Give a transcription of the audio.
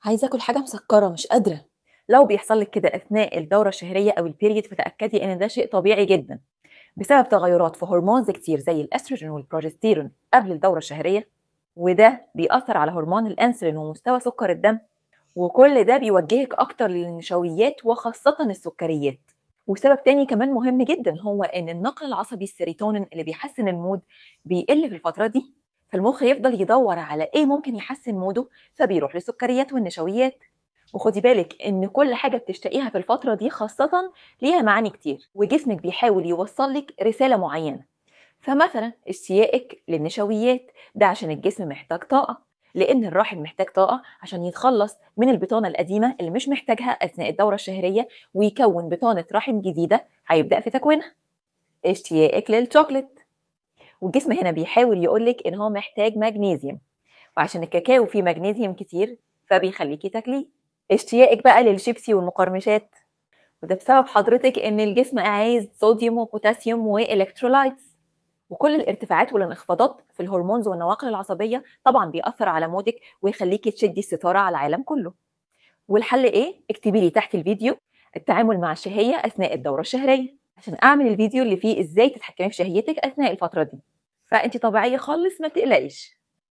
عايزة آكل حاجة مسكّرة مش قادرة. لو بيحصل لك كده أثناء الدورة الشهرية أو البيريد فتأكدي إن ده شيء طبيعي جدا بسبب تغيرات في هرمونز كتير زي الأستروجين والبروجستيرون قبل الدورة الشهرية، وده بيأثر على هرمون الأنسولين ومستوى سكر الدم، وكل ده بيوجهك أكتر للنشويات وخاصة السكريات. وسبب تاني كمان مهم جدا هو إن النقل العصبي السيروتونين اللي بيحسن المود بيقل في الفترة دي، فالمخ يفضل يدور على إيه ممكن يحسن موده فبيروح للسكريات والنشويات. وخدي بالك ان كل حاجة بتشتقيها في الفترة دي خاصة ليها معاني كتير، وجسمك بيحاول يوصل لك رسالة معينة. فمثلا اشتياقك للنشويات ده عشان الجسم محتاج طاقة، لان الرحم محتاج طاقة عشان يتخلص من البطانة القديمة اللي مش محتاجها اثناء الدورة الشهرية ويكون بطانة رحم جديدة هيبدأ في تكوينها. اشتياقك للشوكليت، والجسم هنا بيحاول يقولك ان هو محتاج مغنيسيوم، وعشان الكاكاو فيه مغنيسيوم كتير فبيخليكي تاكليه. اشتياقك بقى للشيبسي والمقرمشات، وده بسبب حضرتك ان الجسم عايز صوديوم وبوتاسيوم والكترولايتس. وكل الارتفاعات والانخفاضات في الهرمونز والنواقل العصبيه طبعا بيأثر على مودك ويخليكي تشدي الستاره على العالم كله. والحل ايه؟ اكتبي لي تحت الفيديو التعامل مع الشهيه اثناء الدوره الشهريه عشان اعمل الفيديو اللي فيه ازاي تتحكمي في شهيتك اثناء الفتره دي. فانت طبيعيه خالص، ما تقلقيش.